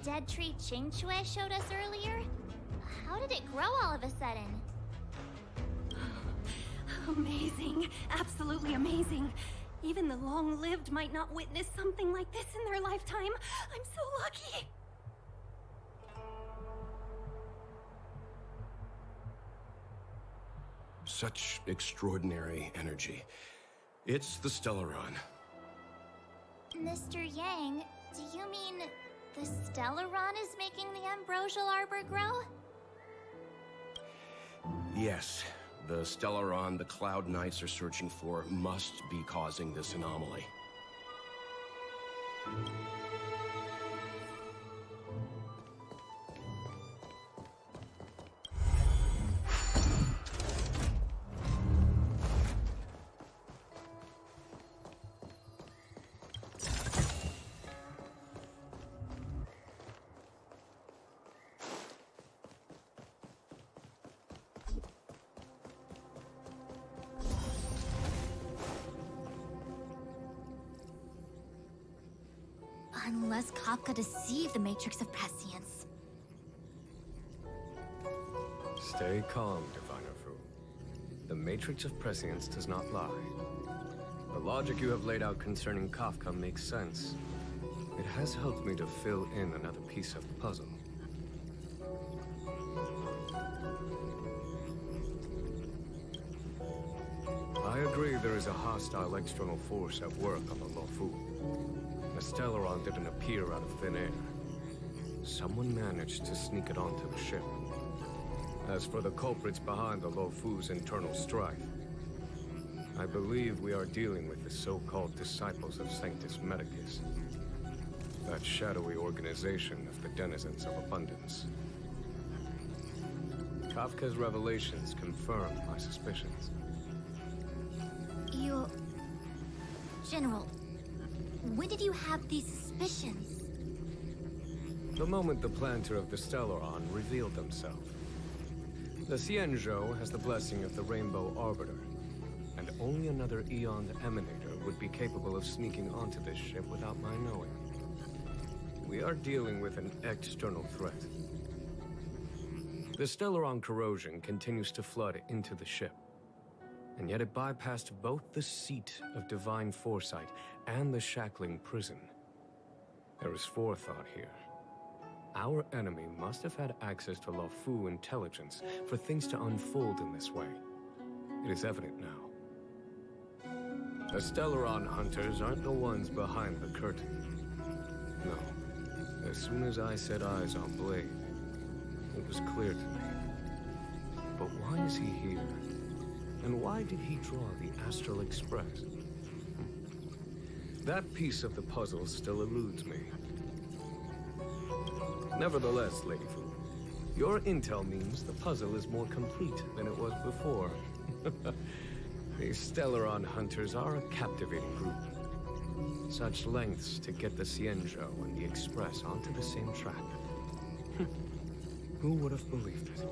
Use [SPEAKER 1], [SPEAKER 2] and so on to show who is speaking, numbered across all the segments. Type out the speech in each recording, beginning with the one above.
[SPEAKER 1] dead tree Qingque showed us earlier? How did it grow all of a sudden?
[SPEAKER 2] Amazing. Absolutely amazing. Even the long-lived might not witness something like this in their lifetime. I'm so lucky.
[SPEAKER 3] Such extraordinary energy. It's the Stellaron.
[SPEAKER 1] Mr. Yang, do you mean the Stellaron is making the Ambrosial Arbor grow?
[SPEAKER 3] Yes, the Stellaron the Cloud Knights are searching for must be causing this anomaly.
[SPEAKER 1] Unless Kafka deceived the Matrix of Prescience.
[SPEAKER 4] Stay calm, Diviner Fu. The Matrix of Prescience does not lie. The logic you have laid out concerning Kafka makes sense. It has helped me to fill in another piece of the puzzle. I agree there is a hostile external force at work on the Luofu. The Stellaron didn't appear out of thin air. Someone managed to sneak it onto the ship. As for the culprits behind the Luofu's internal strife, I believe we are dealing with the so-called disciples of Sanctus Medicus. That shadowy organization of the denizens of abundance. Kafka's revelations confirm my suspicions.
[SPEAKER 1] You... General, when did you have these suspicions?
[SPEAKER 4] The moment the planter of the Stellaron revealed themselves. The Xianzhou has the blessing of the Rainbow Arbiter, and only another Aeon Emanator would be capable of sneaking onto this ship without my knowing. We are dealing with an external threat. The Stellaron corrosion continues to flood into the ship, and yet it bypassed both the seat of divine foresight and the shackling prison. There is forethought here. Our enemy must have had access to Luofu intelligence for things to unfold in this way. It is evident now. The Stellaron hunters aren't the ones behind the curtain. No. As soon as I set eyes on Blade, it was clear to me. But why is he here? And why did he draw the Astral Express? That piece of the puzzle still eludes me. Nevertheless, Lady Fu, your intel means the puzzle is more complete than it was before. These Stellaron hunters are a captivating group. Such lengths to get the Xianzhou and the Express onto the same track. Who would have believed it?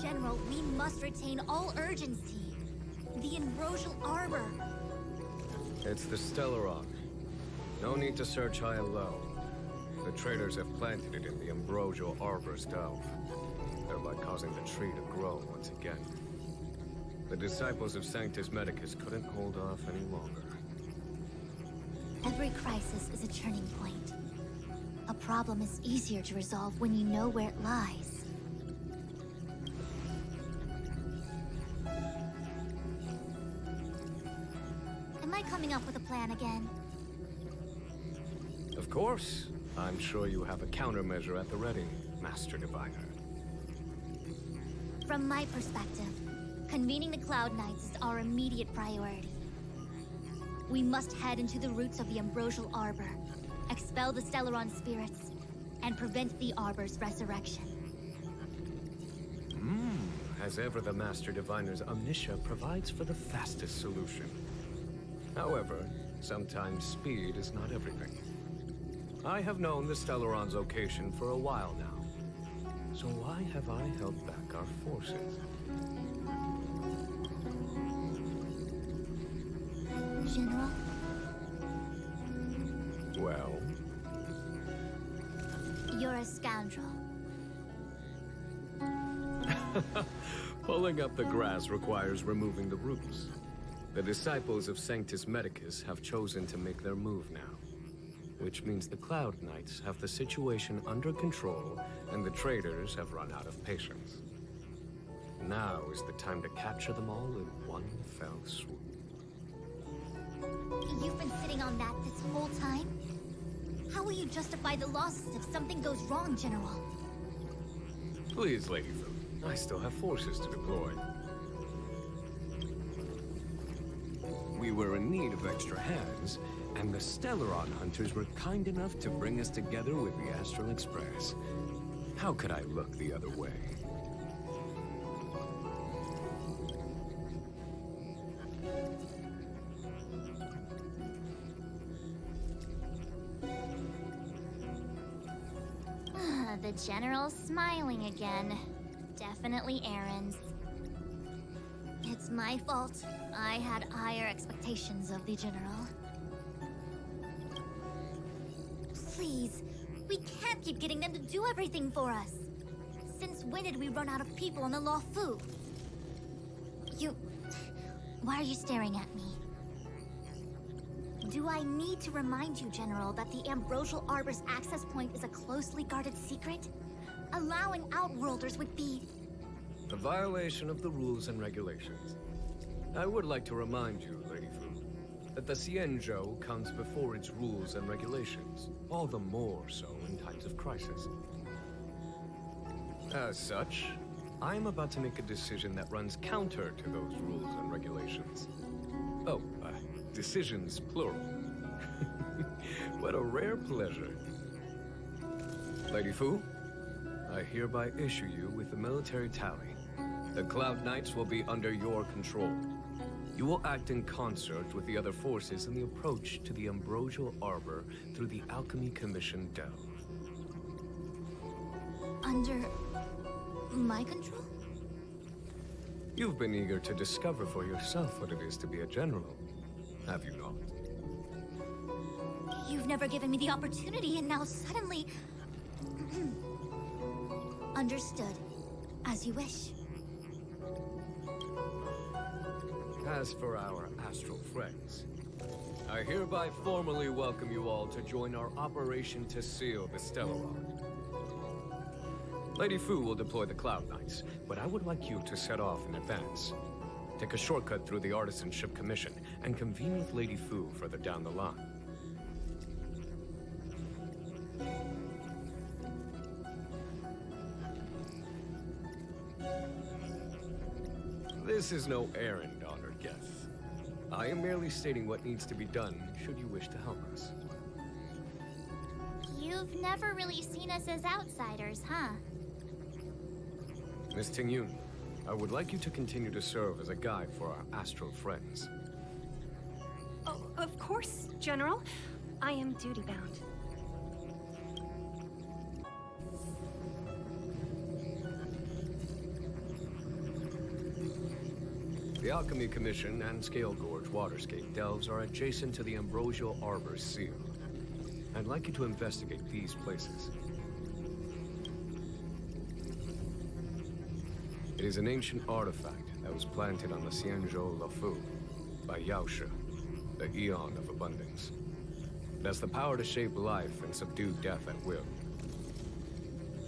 [SPEAKER 1] General, we must retain all urgency. The Ambrosial Arbor.
[SPEAKER 4] It's the Stellaron. No need to search high and low. The traders have planted it in the Ambrosial Arbor's delve, thereby causing the tree to grow once again. The disciples of Sanctus Medicus couldn't hold off any longer.
[SPEAKER 1] Every crisis is a turning point. A problem is easier to resolve when you know where it lies. Am I coming up with a plan again?
[SPEAKER 4] Of course. I'm sure you have a countermeasure at the ready, Master Diviner.
[SPEAKER 1] From my perspective, convening the Cloud Knights is our immediate priority. We must head into the roots of the Ambrosial Arbor, expel the Stellaron spirits, and prevent the Arbor's resurrection.
[SPEAKER 4] As ever, the Master Diviner's omniscia provides for the fastest solution. However, sometimes speed is not everything. I have known the Stellaron's location for a while now. So why have I held back our forces?
[SPEAKER 1] General?
[SPEAKER 4] Well,
[SPEAKER 1] You're a scoundrel.
[SPEAKER 4] Pulling up the grass requires removing the roots. The disciples of Sanctus Medicus have chosen to make their move now. Which means the Cloud Knights have the situation under control, and the traders have run out of patience. Now is the time to capture them all in one fell swoop.
[SPEAKER 1] You've been sitting on that this whole time? How will you justify the losses if something goes wrong, General?
[SPEAKER 4] Please, Lady Fu, I still have forces to deploy. We were in need of extra hands, and the Stellaron hunters were kind enough to bring us together with the Astral Express. How could I look the other way?
[SPEAKER 1] The General's smiling again. Definitely Aaron's. It's my fault. I had higher expectations of the General. Please, we can't keep getting them to do everything for us. Since when did we run out of people on the Luofu? Why are you staring at me? Do I need to remind you, General, that the Ambrosial Arbor's access point is a closely guarded secret? Allowing Outworlders would be...
[SPEAKER 4] A violation of the rules and regulations. I would like to remind you, Lady Fu, that the Xianzhou comes before its rules and regulations, all the more so in times of crisis. As such, I am about to make a decision that runs counter to those rules and regulations. Oh, decisions plural. What a rare pleasure. Lady Fu, I hereby issue you with the military tally. The Cloud Knights will be under your control. You will act in concert with the other forces in the approach to the Ambrosial Arbor through the Alchemy Commission Delve.
[SPEAKER 1] Under... my control?
[SPEAKER 4] You've been eager to discover for yourself what it is to be a general, have you not?
[SPEAKER 1] You've never given me the opportunity, and now suddenly... Understood. As you wish.
[SPEAKER 4] As for our astral friends, I hereby formally welcome you all to join our operation to seal the Stellaron. Lady Fu will deploy the Cloud Knights, but I would like you to set off in advance. Take a shortcut through the Artisanship Commission and convene with Lady Fu further down the line. This is no errand, honored guest. I am merely stating what needs to be done should you wish to help us.
[SPEAKER 1] You've never really seen us as outsiders, huh?
[SPEAKER 4] Miss Tingyun, I would like you to continue to serve as a guide for our astral friends.
[SPEAKER 2] Oh, of course, General. I am duty-bound.
[SPEAKER 4] The Alchemy Commission and Scale Gorge Waterscape delves are adjacent to the Ambrosial Arbor's seal. I'd like you to investigate these places. It is an ancient artifact that was planted on the Xianzhou Luofu by Yaoshe, the Eon of Abundance. It has the power to shape life and subdue death at will.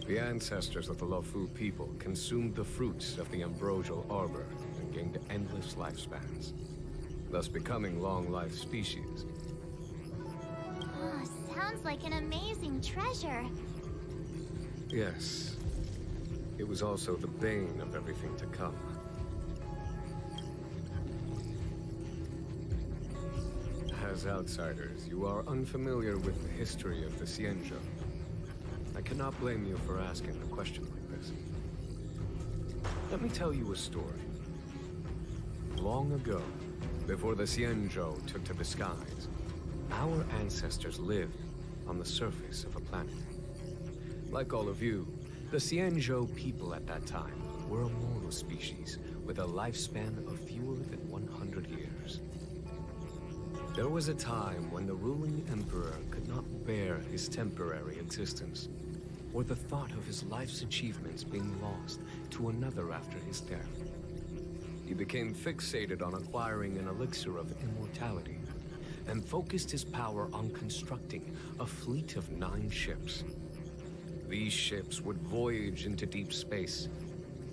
[SPEAKER 4] The ancestors of the Luofu people consumed the fruits of the Ambrosial Arbor and gained endless lifespans, thus becoming long-life species.
[SPEAKER 1] Oh, sounds like an amazing treasure.
[SPEAKER 4] Yes. It was also the bane of everything to come. As outsiders, you are unfamiliar with the history of the Xianzhou. I cannot blame you for asking a question like this. Let me tell you a story. Long ago, before the Xianzhou took to the skies, our ancestors lived on the surface of a planet. Like all of you, the Xianzhou people at that time were a mortal species with a lifespan of fewer than 100 years. There was a time when the ruling emperor could not bear his temporary existence. or the thought of his life's achievements being lost to another after his death. He became fixated on acquiring an elixir of immortality, and focused his power on constructing a fleet of 9 ships. These ships would voyage into deep space,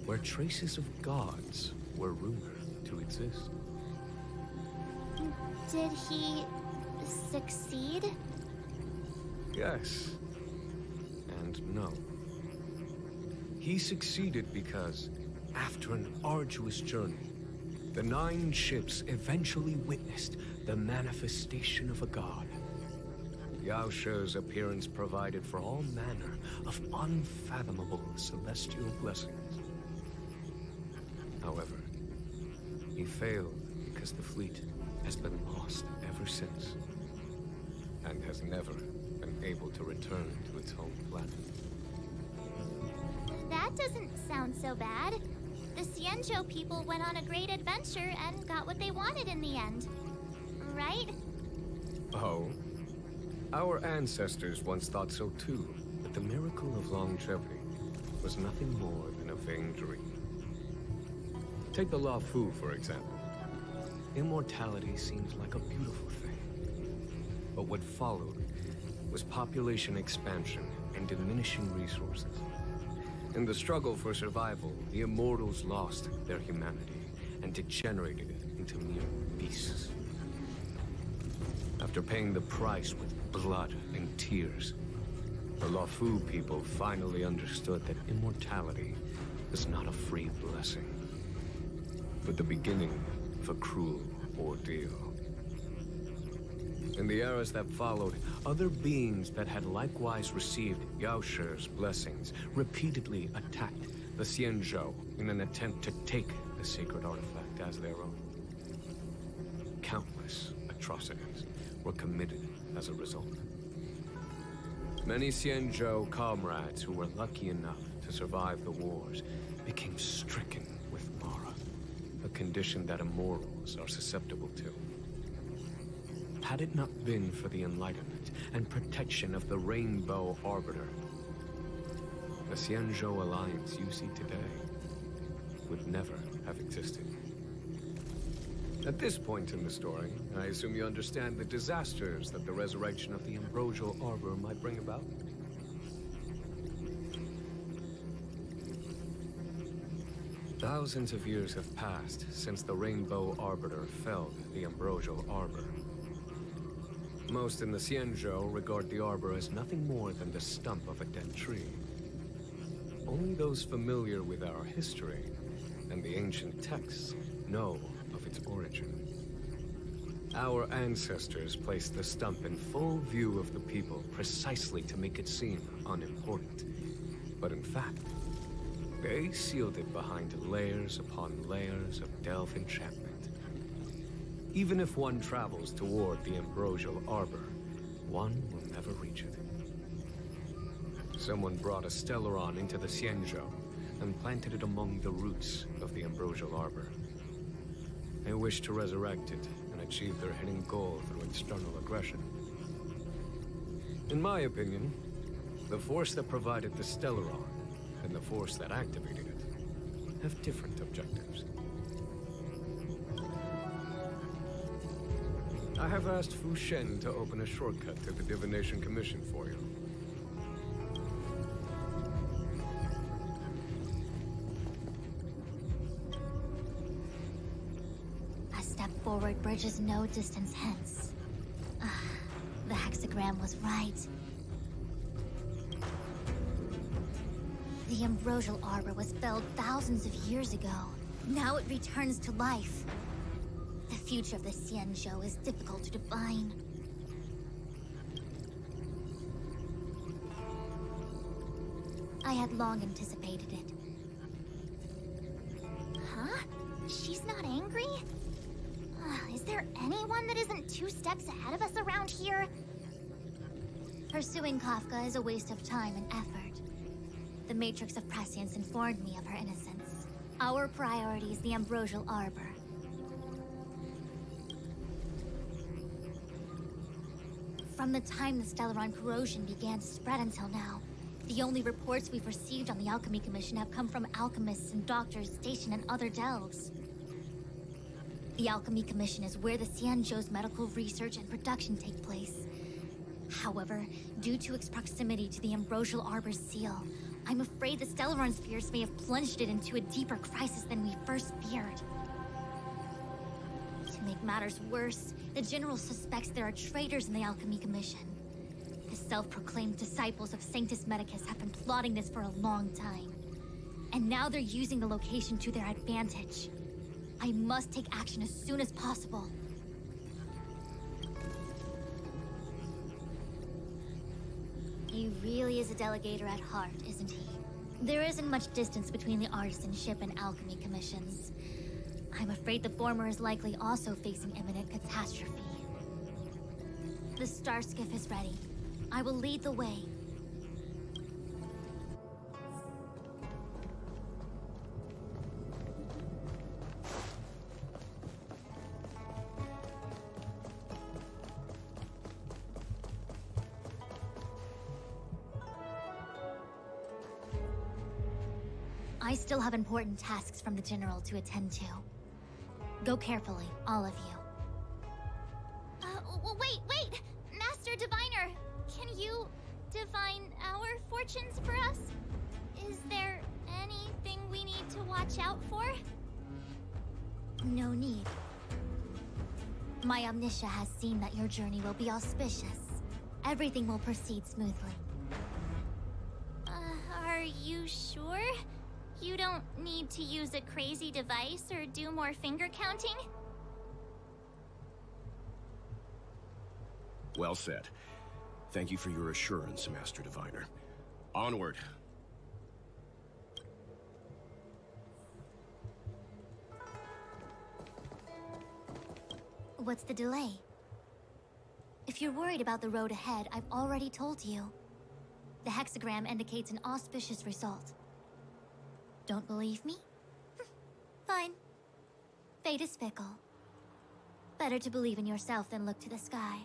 [SPEAKER 4] where traces of gods were rumored to exist.
[SPEAKER 1] Did he succeed?
[SPEAKER 4] Yes, and no. He succeeded because, after an arduous journey, the 9 ships eventually witnessed the manifestation of a god. Yao She's appearance provided for all manner of unfathomable celestial blessings. However, he failed because the fleet has been lost ever since, and has never been able to return to its home planet.
[SPEAKER 1] That doesn't sound so bad. The Xianzhou people went on a great adventure and got what they wanted in the end. Right?
[SPEAKER 4] Oh? Our ancestors once thought so too, but the miracle of longevity was nothing more than a vain dream. Take the Law Fu, for example. Immortality seems like a beautiful thing. But what followed was population expansion and diminishing resources. In the struggle for survival, the immortals lost their humanity and degenerated into mere beasts. After paying the price with blood and tears, the Luofu people finally understood that immortality is not a free blessing, but the beginning of a cruel ordeal. In the eras that followed, other beings that had likewise received Yao She's blessings repeatedly attacked the Xianzhou in an attempt to take the sacred artifact as their own. Countless atrocities were committed as a result. Many Xianzhou comrades who were lucky enough to survive the wars became stricken with Mara, a condition that immortals are susceptible to. Had it not been for the enlightenment and protection of the Rainbow Arbiter, the Xianzhou alliance you see today would never have existed. At this point in the story, I assume you understand the disasters that the resurrection of the Ambrosial Arbor might bring about? Thousands of years have passed since the Rainbow Arbiter felled the Ambrosial Arbor. Most in the Xianzhou regard the arbor as nothing more than the stump of a dead tree. Only those familiar with our history and the ancient texts know of its origin. Our ancestors placed the stump in full view of the people precisely to make it seem unimportant. But in fact, they sealed it behind layers upon layers of delve enchantment. Even if one travels toward the Ambrosial Arbor, one will never reach it. Someone brought a Stellaron into the Xianzhou and planted it among the roots of the Ambrosial Arbor. They wished to resurrect it and achieve their hidden goal through external aggression. In my opinion, the force that provided the Stellaron and the force that activated it have different objectives. I have asked Fu Shen to open a shortcut to the Divination Commission for you.
[SPEAKER 1] A step forward bridges no distance hence. The hexagram was right. The Ambrosial Arbor was felled thousands of years ago. Now it returns to life. The future of the Xianzhou is difficult to define. I had long anticipated it. Huh? She's not angry? Is there anyone that isn't 2 steps ahead of us around here? Pursuing Kafka is a waste of time and effort. The Matrix of Prescience informed me of her innocence. Our priority is the Ambrosial Arbor. From the time the Stellaron corrosion began to spread until now, The only reports we've received on the Alchemy Commission have come from alchemists and doctors stationed in other delves. The Alchemy Commission is where the Xianzhou's medical research and production take place. However, due to its proximity to the Ambrosial Arbor's seal, I'm afraid the Stellaron spirits may have plunged it into a deeper crisis than we first feared. To make matters worse, the General suspects there are traitors in the Alchemy Commission. The self-proclaimed disciples of Sanctus Medicus have been plotting this for a long time. And now they're using the location to their advantage. I must take action as soon as possible. He really is a delegator at heart, isn't he? There isn't much distance between the artisanship and alchemy commissions. I'm afraid the former is likely also facing imminent catastrophe. The star skiff is ready. I will lead the way. I still have important tasks from the General to attend to. Go carefully, all of you. Wait! Master Diviner! Can you divine our fortunes for us? Is there anything we need to watch out for? No need. My Omniscia has seen that your journey will be auspicious. Everything will proceed smoothly. Are you sure? You don't need to use a crazy device or do more finger counting?
[SPEAKER 3] Well said. Thank you for your assurance, Master Diviner. Onward.
[SPEAKER 1] What's the delay? If you're worried about the road ahead, I've already told you. The hexagram indicates an auspicious result. Don't believe me? Fine. Fate is fickle. Better to believe in yourself than look to the sky.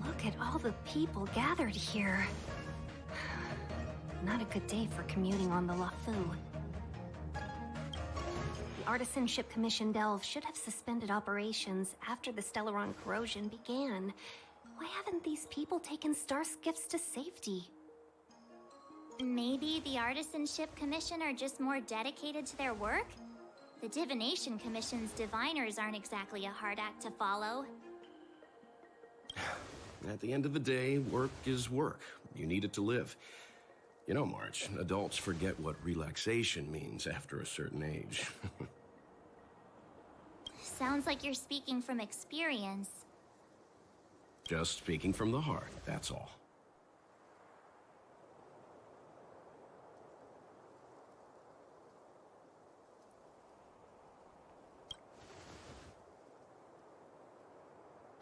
[SPEAKER 2] Look at all the people gathered here. Not a good day for commuting on the LaFu. The Artisanship Commission Delve should have suspended operations after the Stellaron corrosion began. Why haven't these people taken star skiffs to safety?
[SPEAKER 1] Maybe the Artisanship Commission are just more dedicated to their work? The Divination Commission's diviners aren't exactly a hard act to follow.
[SPEAKER 3] At the end of the day, work is work. You need it to live. You know, March, adults forget what relaxation means after a certain age.
[SPEAKER 1] Sounds like you're speaking from experience.
[SPEAKER 3] Just speaking from the heart, that's all.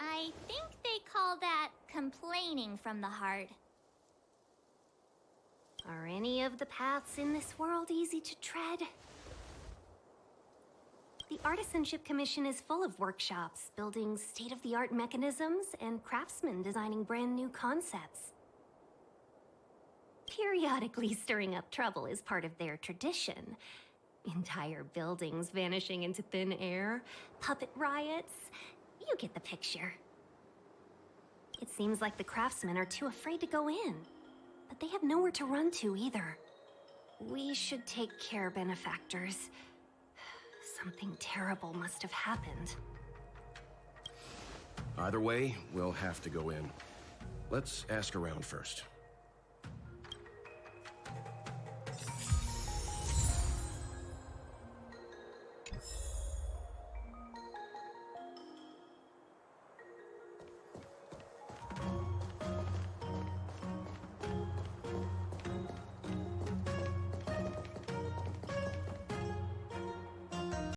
[SPEAKER 1] I think they call that complaining from the heart.
[SPEAKER 2] Are any of the paths in this world easy to tread? The Artisanship Commission is full of workshops, building state-of-the-art mechanisms, and craftsmen designing brand new concepts. Periodically stirring up trouble is part of their tradition. Entire buildings vanishing into thin air, puppet riots. You get the picture. It seems like the craftsmen are too afraid to go in, but they have nowhere to run to either. We should take care, benefactors. Something terrible must have happened.
[SPEAKER 3] Either way, we'll have to go in. Let's ask around first.